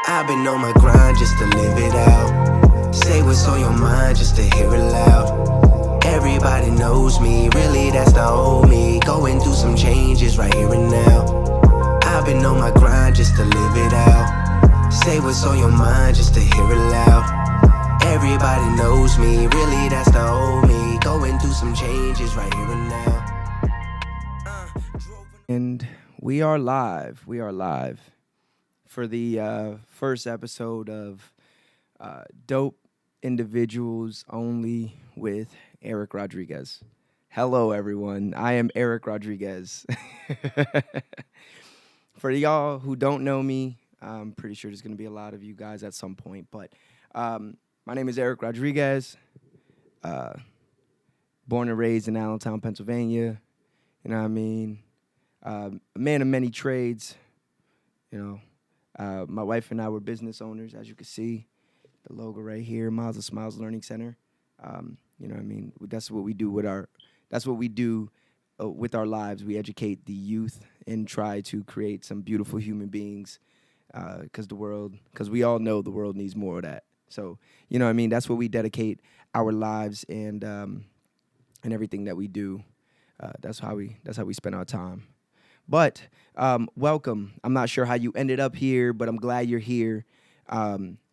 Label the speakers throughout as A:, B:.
A: I've been on my grind just to live it out. Say what's on your mind just to hear it loud. Everybody knows me, really that's the old me. Going through some changes right here and now. I've been on my grind just to live it out. Say what's on your mind just to hear it loud. Everybody knows me, really that's the old me. Going through some changes right here and now.
B: And we are live. We are live for the first episode of Dope Individuals Only with Eric Rodriguez. Hello, everyone. I am Eric Rodriguez. For y'all who don't know me, I'm pretty sure there's going to be a lot of you guys at some point, but my name is Eric Rodriguez, born and raised in Allentown, Pennsylvania. You know what I mean? A man of many trades, my wife and I were business owners, as you can see, the logo right here, Miles of Smiles Learning Center. You know what I mean? That's what we do with our lives. We educate the youth and try to create some beautiful human beings because we all know the world needs more of that. So, you know what I mean? That's what we dedicate our lives and everything that we do. That's how we spend our time. But welcome. I'm not sure how you ended up here, but I'm glad you're here.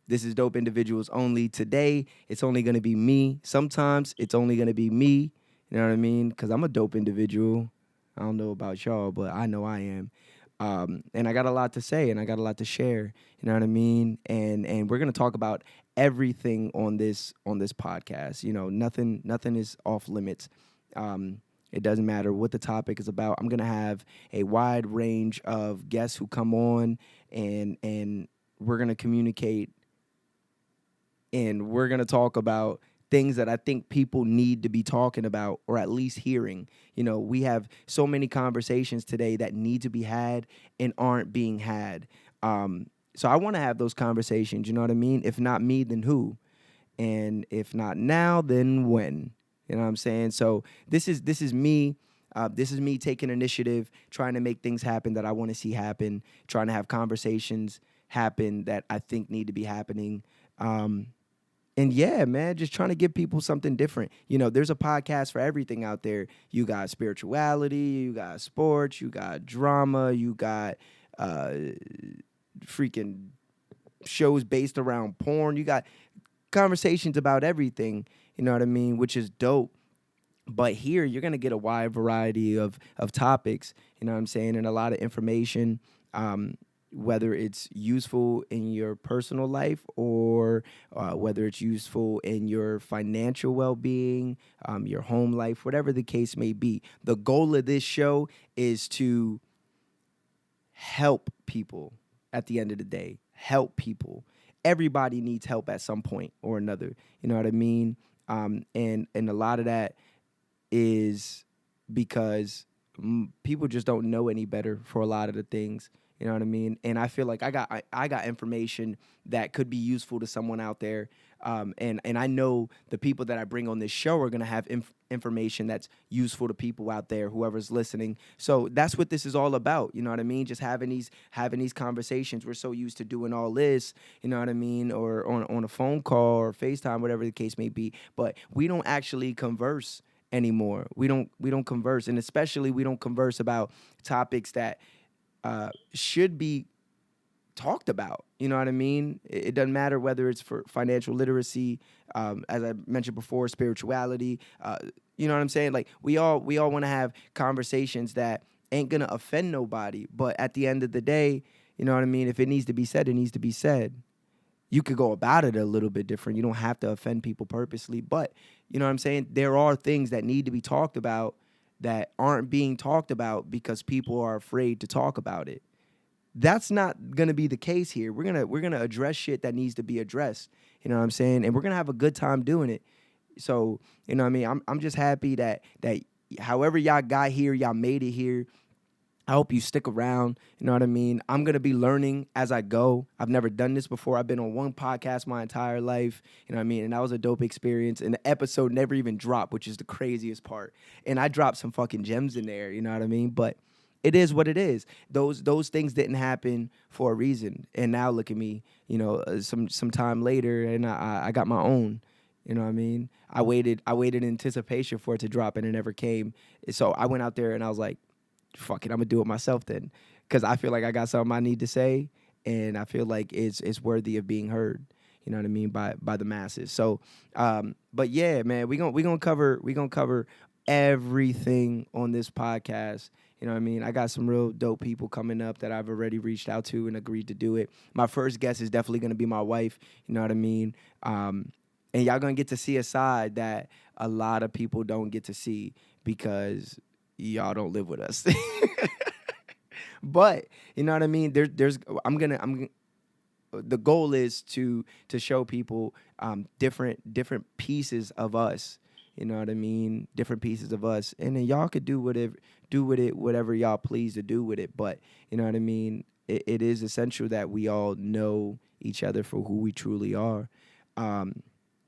B: This is Dope Individuals Only. Today, it's only going to be me. Sometimes it's only going to be me. You know what I mean? Because I'm a dope individual. I don't know about y'all, but I know I am. And I got a lot to say, and I got a lot to share. You know what I mean? And we're going to talk about everything on this podcast. You know, nothing is off limits. It doesn't matter what the topic is about. I'm going to have a wide range of guests who come on, and we're going to communicate, and we're going to talk about things that I think people need to be talking about or at least hearing. You know, we have so many conversations today that need to be had and aren't being had. So I want to have those conversations, you know what I mean? If not me, then who? And if not now, then when? You know what I'm saying? So this is me. This is me taking initiative, trying to make things happen that I want to see happen, trying to have conversations happen that I think need to be happening. And yeah, man, just trying to give people something different. You know, there's a podcast for everything out there. You got spirituality, you got sports, you got drama, you got freaking shows based around porn. You got conversations about everything, you know what I mean, which is dope. But here you're going to get a wide variety of topics, you know what I'm saying, and a lot of information, whether it's useful in your personal life or whether it's useful in your financial well-being, your home life, whatever the case may be. The goal of this show is to help people at the end of the day, help people. Everybody needs help at some point or another, you know what I mean? And a lot of that is because people just don't know any better for a lot of the things. You know what I mean? And I feel like I got information that could be useful to someone out there. And I know the people that I bring on this show are going to have information that's useful to people out there, whoever's listening. So that's what this is all about. You know what I mean? Just having these conversations. We're so used to doing all this, you know what I mean? Or on a phone call or FaceTime, whatever the case may be. But we don't actually converse anymore. We don't converse. And especially we don't converse about topics that should be talked about. You know what I mean? It doesn't matter whether it's for financial literacy, as I mentioned before, spirituality. You know what I'm saying? Like we all want to have conversations that ain't gonna offend nobody. But at the end of the day, you know what I mean? If it needs to be said, it needs to be said. You could go about it a little bit different. You don't have to offend people purposely. But you know what I'm saying? There are things that need to be talked about that aren't being talked about because people are afraid to talk about it. That's not gonna be the case here. We're gonna address shit that needs to be addressed. You know what I'm saying? And we're gonna have a good time doing it. So, you know what I mean? I'm just happy that however y'all got here, y'all made it here. I hope you stick around. You know what I mean? I'm going to be learning as I go. I've never done this before. I've been on one podcast my entire life. You know what I mean? And that was a dope experience. And the episode never even dropped, which is the craziest part. And I dropped some fucking gems in there. You know what I mean? But it is what it is. Those things didn't happen for a reason. And now look at me, some time later, and I got my own. You know what I mean? I waited in anticipation for it to drop, and it never came. So I went out there and I was like, fuck it, I'm gonna do it myself then, because I feel like I got something I need to say, and I feel like it's worthy of being heard. You know what I mean, by the masses. So, but yeah, man, we gonna cover everything on this podcast. You know what I mean? I got some real dope people coming up that I've already reached out to and agreed to do it. My first guest is definitely gonna be my wife. You know what I mean? And y'all gonna get to see a side that a lot of people don't get to see because y'all don't live with us. But you know what I mean? There's I'm the goal is to show people different pieces of us. You know what I mean? Different pieces of us, and then y'all could do with it whatever y'all please to do with it. But you know what I mean? It is essential that we all know each other for who we truly are. Um,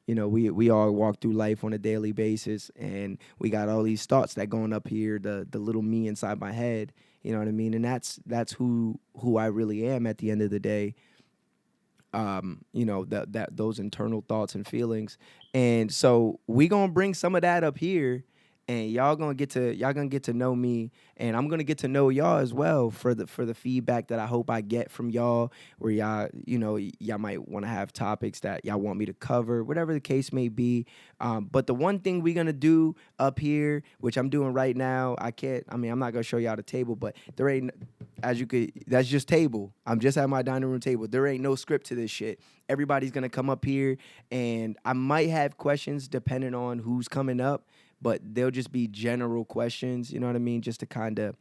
B: we all walk through life on a daily basis, and we got all these thoughts that going up here, the little me inside my head. You know what I mean? And that's who I really am at the end of the day. That those internal thoughts and feelings. And so we gonna bring some of that up here, and y'all gonna get to know me, and I'm gonna get to know y'all as well for the feedback that I hope I get from y'all, where y'all might want to have topics that y'all want me to cover, whatever the case may be. But the one thing we're gonna do up here, which I'm doing right now, I'm not gonna show y'all the table, but there ain't, that's just table. I'm just at my dining room table. There ain't no script to this shit. Everybody's gonna come up here, and I might have questions depending on who's coming up, but they'll just be general questions, you know what I mean? Just to kind of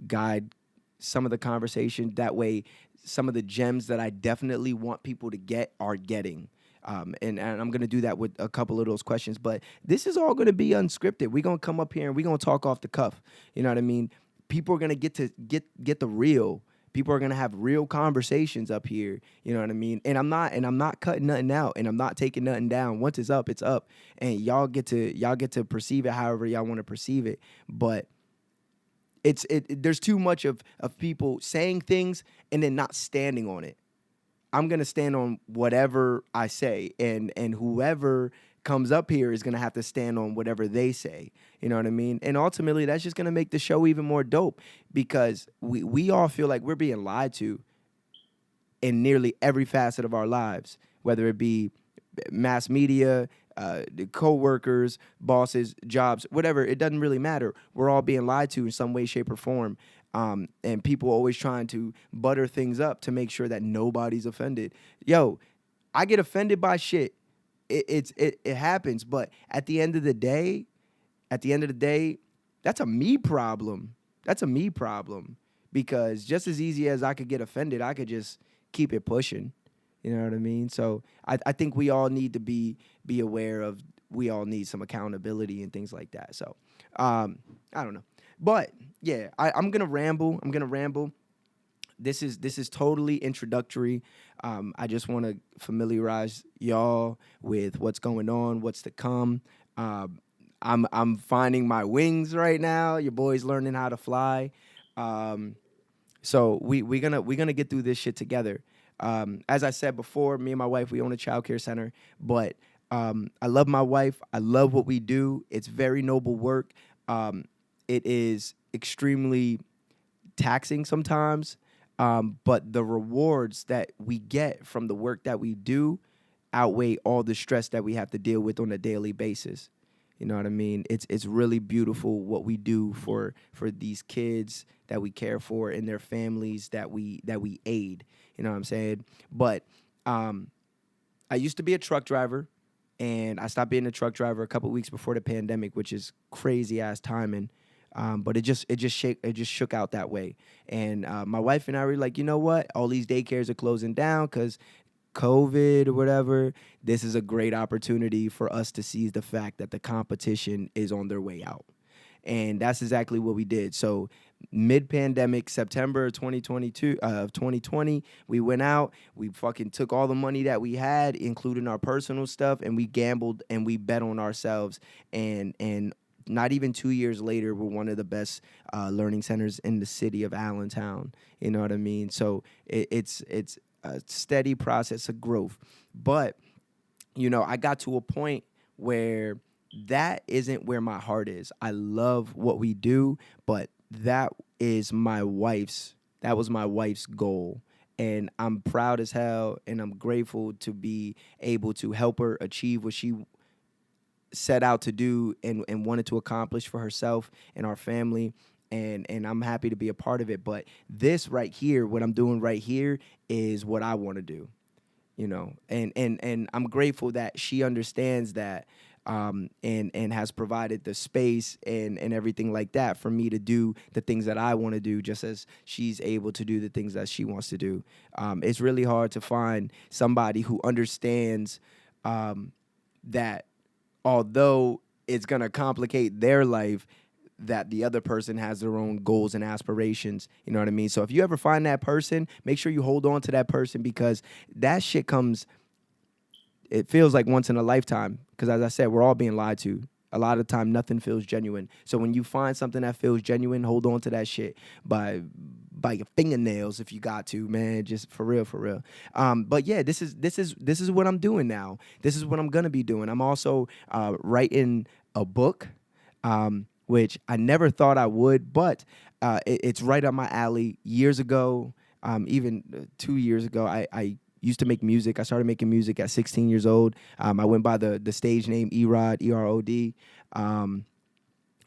B: guide some of the conversation. That way, some of the gems that I definitely want people to get are getting. And I'm going to do that with a couple of those questions. But this is all going to be unscripted. We're going to come up here and we're going to talk off the cuff. You know what I mean? People are going to get the real. People are gonna have real conversations up here. You know what I mean? And I'm not cutting nothing out, and I'm not taking nothing down. Once it's up, it's up. And y'all get to perceive it however y'all want to perceive it. But there's too much of people saying things and then not standing on it. I'm gonna stand on whatever I say, and whoever comes up here is gonna have to stand on whatever they say. You know what I mean? And ultimately, that's just gonna make the show even more dope because we all feel like we're being lied to in nearly every facet of our lives, whether it be mass media, the co-workers, bosses, jobs, whatever. It doesn't really matter. We're all being lied to in some way, shape, or form. And people always trying to butter things up to make sure that nobody's offended. Yo, I get offended by shit. It happens, but at the end of the day, that's a me problem. That's a me problem because just as easy as I could get offended, I could just keep it pushing. You know what I mean? So I think we all need to be aware of, we all need some accountability and things like that. So I don't know. But yeah, I'm gonna ramble. I'm gonna ramble. This is totally introductory. I just want to familiarize y'all with what's going on, what's to come. I'm finding my wings right now. Your boy's learning how to fly. So we're gonna get through this shit together. As I said before, me and my wife, we own a child care center, but I love my wife. I love what we do. It's very noble work. It is extremely taxing sometimes, but the rewards that we get from the work that we do outweigh all the stress that we have to deal with on a daily basis. You know what I mean? It's really beautiful what we do for these kids that we care for and their families that we aid. You know what I'm saying? But I used to be a truck driver, and I stopped being a truck driver a couple weeks before the pandemic, which is crazy ass timing. But it just shook out that way. And my wife and I were like, you know what? All these daycares are closing down because COVID or whatever. This is a great opportunity for us to seize the fact that the competition is on their way out. And that's exactly what we did. So mid-pandemic, September 2022 of 2020, we went out. We fucking took all the money that we had, including our personal stuff, and we gambled and we bet on ourselves. And not even 2 years later, we're one of the best learning centers in the city of Allentown. You know what I mean? So it's a steady process of growth. But I got to a point where that isn't where my heart is. I love what we do, but that was my wife's goal. And I'm proud as hell and I'm grateful to be able to help her achieve what she set out to do and wanted to accomplish for herself and our family. And I'm happy to be a part of it. But this right here, what I'm doing right here, is what I want to do. And I'm grateful that she understands that, and has provided the space and everything like that for me to do the things that I want to do, just as she's able to do the things that she wants to do. It's really hard to find somebody who understands that although it's gonna complicate their life, that the other person has their own goals and aspirations. You know what I mean? So if you ever find that person, make sure you hold on to that person, because that shit comes, it feels like once in a lifetime. Because as I said, we're all being lied to. A lot of the time, nothing feels genuine. So when you find something that feels genuine, hold on to that shit by your fingernails if you got to, man. Just for real, for real. But yeah, this is what I'm doing now. This is what I'm gonna be doing. I'm also writing a book, which I never thought I would, but it's right up my alley. Years ago, even 2 years ago, I used to make music. I started making music at 16 years old. I went by the stage name Erod, Erod.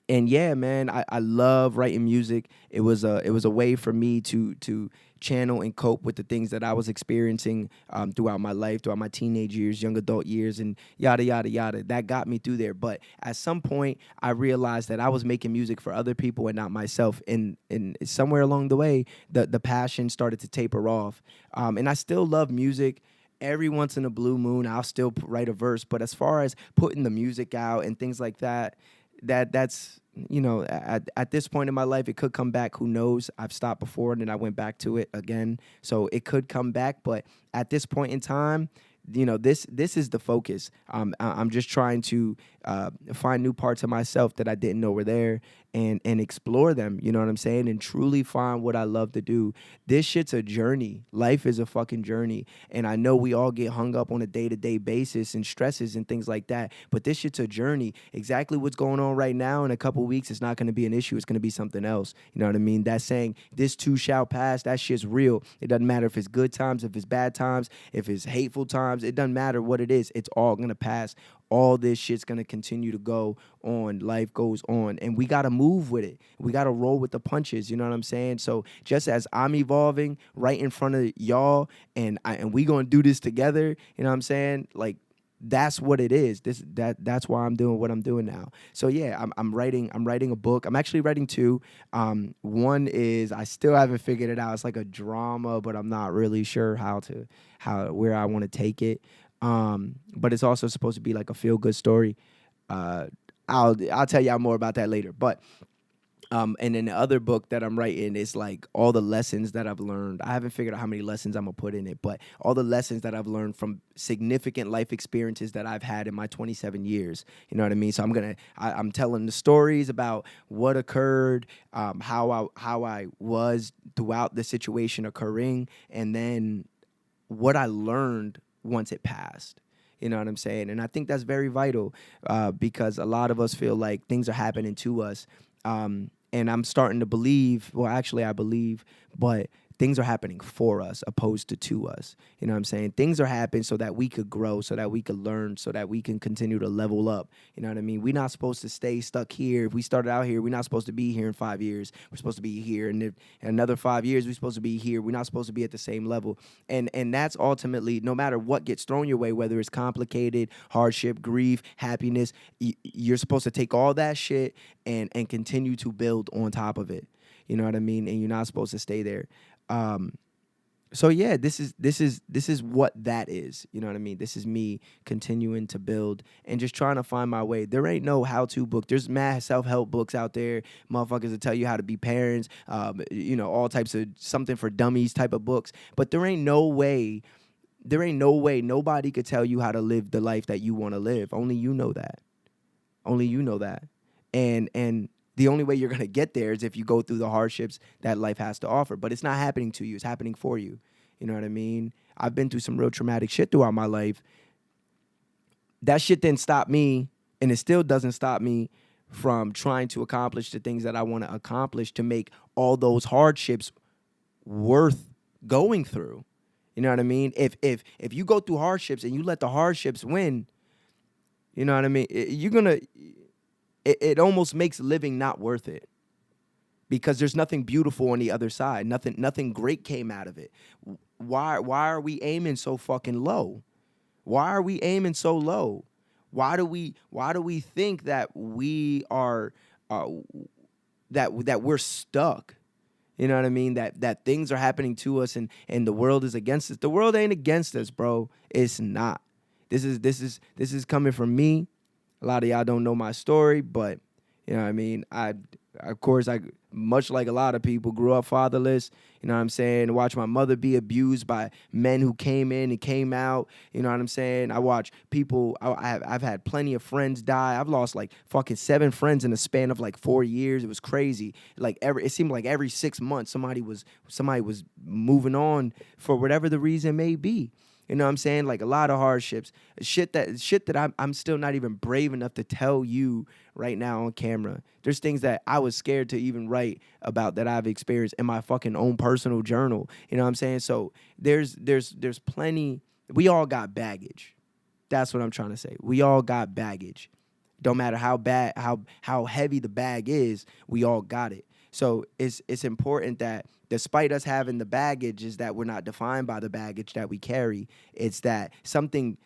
B: And yeah, man, I love writing music. It was a way for me to channel and cope with the things that I was experiencing throughout my life, throughout my teenage years, young adult years, and yada yada yada. That got me through there. But at some point, I realized that I was making music for other people and not myself. And somewhere along the way, the passion started to taper off. And I still love music. Every once in a blue moon, I'll still write a verse. But as far as putting the music out and things like that, that's at this point in my life, it could come back. Who knows? I've stopped before and then I went back to it again, so it could come back. But at this point in time, this is the focus. I'm just trying to find new parts of myself that I didn't know were there, and explore them. You know what I'm saying? And truly find what I love to do. This shit's a journey. Life is a fucking journey. And I know we all get hung up on a day-to-day basis and stresses and things like that. But this shit's a journey. Exactly what's going on right now, in a couple weeks, it's not going to be an issue. It's going to be something else. You know what I mean? That saying, this too shall pass, that shit's real. It doesn't matter if it's good times, if it's bad times, if it's hateful times. It doesn't matter what it is. It's all going to pass. All this shit's gonna continue to go on. Life goes on, and we gotta move with it. We gotta roll with the punches. You know what I'm saying? So just as I'm evolving right in front of y'all, and we gonna do this together. You know what I'm saying? Like, that's what it is. That's why I'm doing what I'm doing now. So yeah, I'm writing a book. I'm actually writing two. One is, I still haven't figured it out. It's like a drama, but I'm not really sure where I want to take it. But it's also supposed to be like a feel good story. Uh, I'll tell y'all more about that later. But and then the other book that I'm writing is like all the lessons that I've learned. I haven't figured out how many lessons I'm gonna put in it, but all the lessons that I've learned from significant life experiences that I've had in my 27 years. You know what I mean? So I'm telling the stories about what occurred, how I was throughout the situation occurring, and then what I learned once it passed. You know what I'm saying? And I think that's very vital, because a lot of us feel like things are happening to us. And I'm starting to believe, well, actually, I believe, but things are happening for us opposed to us. You know what I'm saying? Things are happening so that we could grow, so that we could learn, so that we can continue to level up. You know what I mean? We're not supposed to stay stuck here. If we started out here, we're not supposed to be here in 5 years. We're supposed to be here. And if in another 5 years, we're supposed to be here. We're not supposed to be at the same level. And that's ultimately, no matter what gets thrown your way, whether it's complicated, hardship, grief, happiness, you're supposed to take all that shit and continue to build on top of it. You know what I mean? And you're not supposed to stay there. So yeah, this is what that is. You know what I mean? This is me continuing to build and just trying to find my way. There ain't no how-to book. There's mad self-help books out there, motherfuckers that tell you how to be parents, all types of something for dummies type of books. But there ain't no way nobody could tell you how to live the life that you want to live. Only you know that. Only you know that. And the only way you're gonna get there is if you go through the hardships that life has to offer. But it's not happening to you; it's happening for you. You know what I mean? I've been through some real traumatic shit throughout my life. That shit didn't stop me, and it still doesn't stop me from trying to accomplish the things that I want to accomplish to make all those hardships worth going through. You know what I mean? If you go through hardships and you let the hardships win, you know what I mean? You're gonna. It almost makes living not worth it because there's nothing beautiful on the other side. Nothing great came out of it. Why are we aiming so fucking low? Why are we aiming so low? Why do we think that we are uh, that we're stuck? You know what I mean? That things are happening to us and the world is against us. The world ain't against us, bro. It's not. This is coming from me. A lot of y'all don't know my story, but you know what I mean? Of course, I much like a lot of people grew up fatherless. You know what I'm saying? Watch my mother be abused by men who came in and came out. You know what I'm saying? I watch people. I've had plenty of friends die. I've lost like fucking 7 friends in a span of like 4 years. It was crazy. Like it seemed like every 6 months somebody was moving on for whatever the reason may be. You know what I'm saying? Like a lot of hardships, shit that I'm still not even brave enough to tell you right now on camera. There's things that I was scared to even write about that I've experienced in my fucking own personal journal. You know what I'm saying? So there's plenty. We all got baggage. That's what I'm trying to say. We all got baggage. Don't matter how bad, how heavy the bag is, we all got it. So it's important that despite us having the baggage, is that we're not defined by the baggage that we carry. It's that something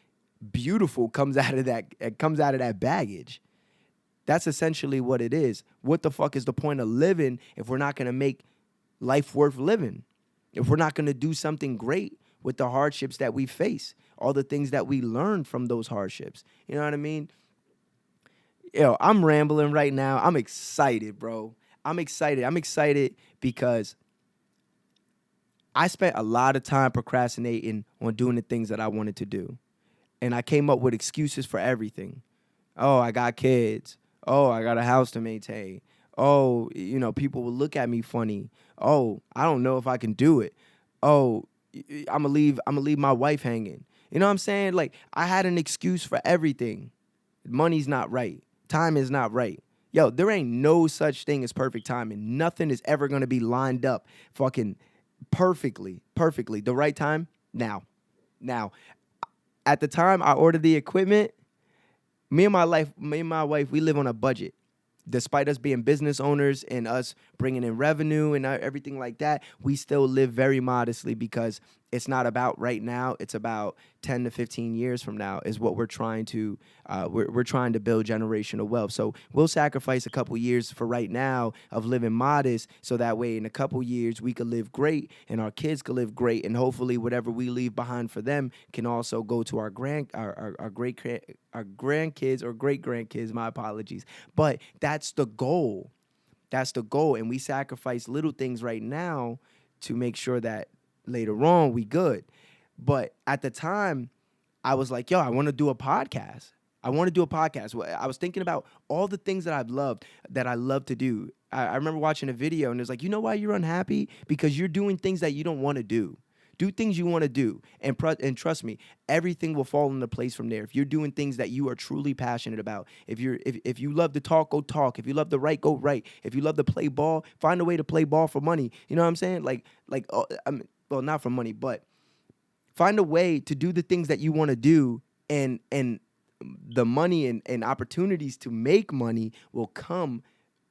B: beautiful comes out of that baggage. That's essentially what it is. What the fuck is the point of living if we're not gonna make life worth living? If we're not gonna do something great with the hardships that we face, all the things that we learn from those hardships. You know what I mean? Yo, I'm rambling right now. I'm excited, bro. I'm excited. I'm excited because I spent a lot of time procrastinating on doing the things that I wanted to do. And I came up with excuses for everything. Oh, I got kids. Oh, I got a house to maintain. Oh, people will look at me funny. Oh, I don't know if I can do it. Oh, I'm gonna leave my wife hanging. You know what I'm saying? Like I had an excuse for everything. Money's not right. Time is not right. Yo, there ain't no such thing as perfect timing. Nothing is ever gonna be lined up fucking perfectly. Perfectly. The right time? Now. At the time I ordered the equipment, me and my wife, we live on a budget. Despite us being business owners and us bringing in revenue and everything like that, we still live very modestly because it's not about right now. It's about 10 to 15 years from now is what we're trying to we're trying to build generational wealth. So we'll sacrifice a couple years for right now of living modest so that way in a couple years we could live great and our kids could live great and hopefully whatever we leave behind for them can also go to our grandkids or great grandkids, my apologies. But that's the goal. That's the goal. And we sacrifice little things right now to make sure that later on we good. But at the time, I was like, yo, I want to do a podcast. I want to do a podcast. I was thinking about all the things that I love to do. I remember watching a video and it was like, you know why you're unhappy? Because you're doing things that you don't want to do. Do things you want to do, and trust me, everything will fall into place from there. If you're doing things that you are truly passionate about, if you love to talk, go talk. If you love to write, go write. If you love to play ball, find a way to play ball for money. You know what I'm saying? Well, not for money, but find a way to do the things that you want to do, and the money and opportunities to make money will come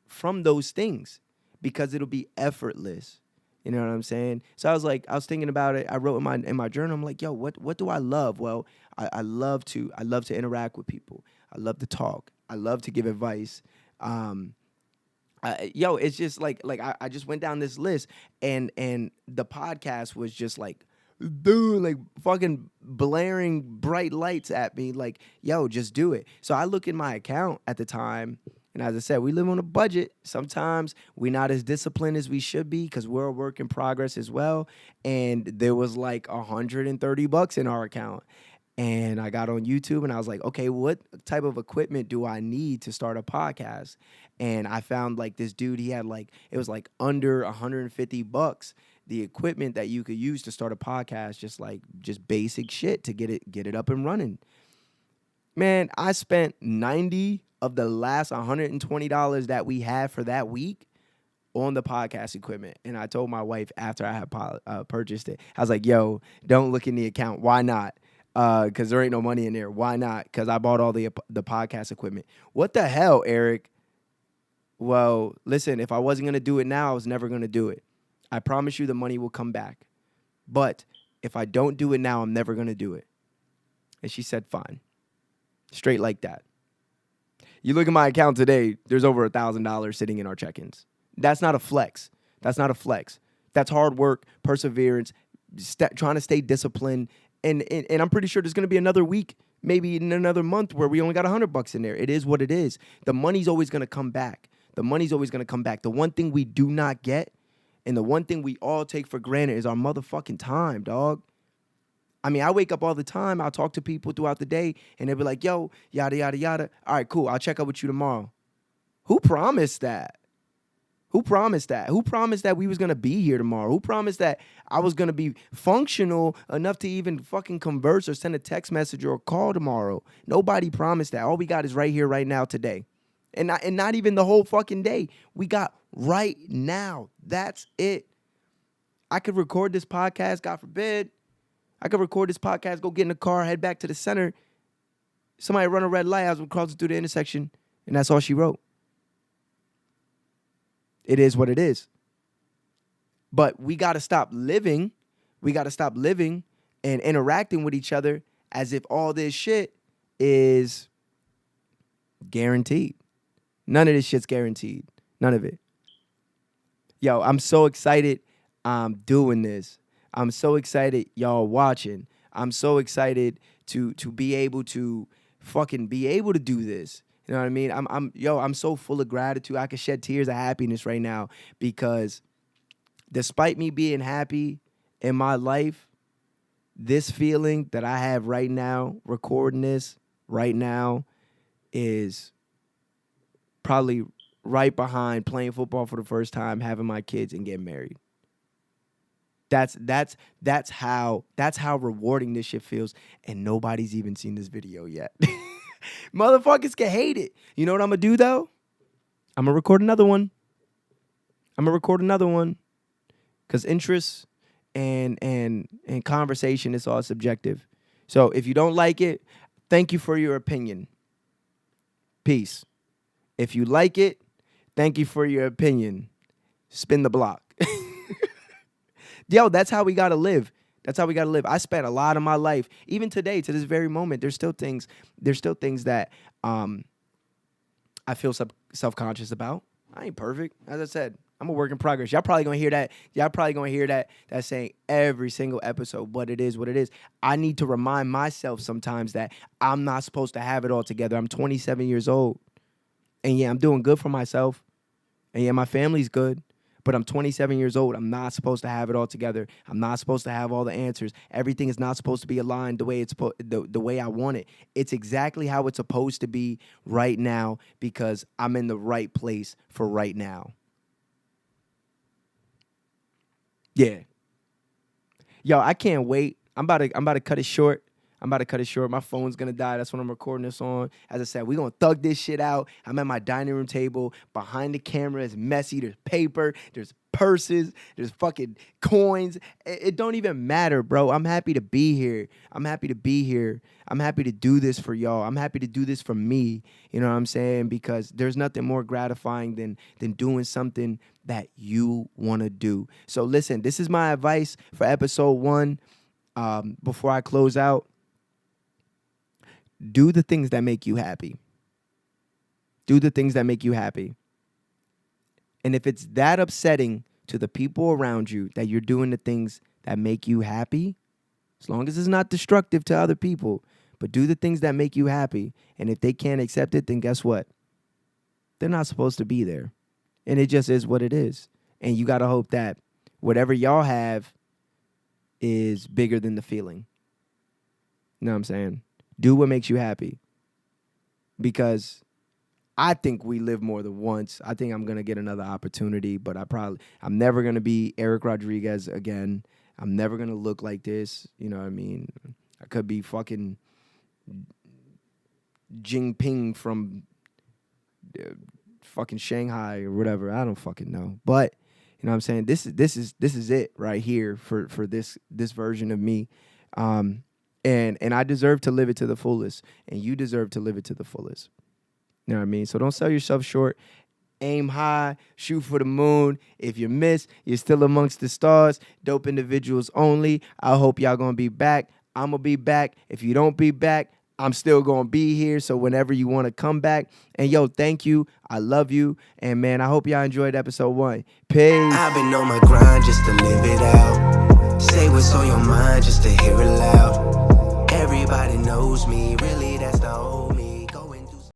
B: from those things because it'll be effortless. You know what I'm saying? So I was thinking about it. I wrote in my journal. I'm like, yo, what do I love? Well, I love to interact with people. I love to talk. I love to give advice. It's just I just went down this list and the podcast was just like, dude, like fucking blaring bright lights at me, like, yo, just do it. So I look in my account at the time. And as I said, we live on a budget. Sometimes we're not as disciplined as we should be because we're a work in progress as well. And there was like $130 in our account. And I got on YouTube and I was like, okay, what type of equipment do I need to start a podcast? And I found like this dude, he had like, it was like under $150, the equipment that you could use to start a podcast, just basic shit to get it up and running. Man, I spent 90 of the last $120 that we had for that week on the podcast equipment. And I told my wife after I had purchased it, I was like, yo, don't look in the account. Why not? Because there ain't no money in there. Why not? Because I bought all the podcast equipment. What the hell, Eric? Well, listen, if I wasn't going to do it now, I was never going to do it. I promise you the money will come back. But if I don't do it now, I'm never going to do it. And she said, fine. Straight like that. You look at my account today, there's over $1,000 sitting in our check-ins. That's not a flex. That's not a flex. That's hard work, perseverance, trying to stay disciplined. And I'm pretty sure there's going to be another week, maybe in another month where we only got $100 in there. It is what it is. The money's always going to come back. The money's always going to come back. The one thing we do not get and the one thing we all take for granted is our motherfucking time, dog. I mean, I wake up all the time. I'll talk to people throughout the day, and they'll be like, yo, yada, yada, yada. All right, cool. I'll check up with you tomorrow. Who promised that? Who promised that? Who promised that we was going to be here tomorrow? Who promised that I was going to be functional enough to even fucking converse or send a text message or a call tomorrow? Nobody promised that. All we got is right here, right now, today. And not even the whole fucking day. We got right now. That's it. I could record this podcast, God forbid. I could record this podcast, go get in the car, head back to the center. Somebody run a red light as I'm crossing through the intersection, and that's all she wrote. It is what it is. But we got to stop living. We got to stop living and interacting with each other as if all this shit is guaranteed. None of this shit's guaranteed. None of it. Yo, I'm so excited I'm doing this. I'm so excited y'all watching. I'm so excited to be able to fucking be able to do this. You know what I mean? I'm so full of gratitude. I can shed tears of happiness right now because despite me being happy in my life, this feeling that I have right now, recording this right now, is probably right behind playing football for the first time, having my kids, and getting married. That's how rewarding this shit feels, and nobody's even seen this video yet. Motherfuckers can hate it. You know what I'm gonna do though? I'm gonna record another one. Cause interest and conversation is all subjective. So if you don't like it, thank you for your opinion. Peace. If you like it, thank you for your opinion. Spin the block. Yo, that's how we gotta live. That's how we gotta live. I spent a lot of my life, even today, to this very moment, there's still things that I feel self-conscious about. I ain't perfect. As I said, I'm a work in progress. Y'all probably gonna hear that saying every single episode, but it is what it is. I need to remind myself sometimes that I'm not supposed to have it all together. I'm 27 years old. And yeah, I'm doing good for myself. And yeah, my family's good. But I'm 27 years old. I'm not supposed to have it all together. I'm not supposed to have all the answers. Everything is not supposed to be aligned the way the way I want it. It's exactly how it's supposed to be right now because I'm in the right place for right now. Yeah. Yo, I can't wait. I'm about to cut it short. My phone's gonna die. That's what I'm recording this on. As I said, we're gonna thug this shit out. I'm at my dining room table. Behind the camera is messy. There's paper. There's purses. There's fucking coins. It don't even matter, bro. I'm happy to be here. I'm happy to do this for y'all. I'm happy to do this for me. You know what I'm saying? Because there's nothing more gratifying than doing something that you want to do. So listen, this is my advice for episode 1. Before I close out. Do the things that make you happy. Do the things that make you happy. And if it's that upsetting to the people around you that you're doing the things that make you happy, as long as it's not destructive to other people, but do the things that make you happy. And if they can't accept it, then guess what? They're not supposed to be there. And it just is what it is. And you got to hope that whatever y'all have is bigger than the feeling. You know what I'm saying? Do what makes you happy. Because I think we live more than once. I think I'm gonna get another opportunity, but I'm never gonna be Eric Rodriguez again. I'm never gonna look like this. You know what I mean? I could be fucking Jinping from fucking Shanghai or whatever. I don't fucking know. But you know what I'm saying? This is it right here for this version of me. And I deserve to live it to the fullest, and you deserve to live it to the fullest. You know what I mean? So don't sell yourself short. Aim high, shoot for the moon. If you miss, you're still amongst the stars. Dope individuals only. I hope y'all gonna be back. I'm gonna be back. If you don't be back, I'm still gonna be here. So whenever you wanna come back. And yo, thank you. I love you. And man, I hope y'all enjoyed episode 1. Peace.
A: I've been on my grind just to live it out. Say what's on your mind just to hear it loud. Everybody knows me, really.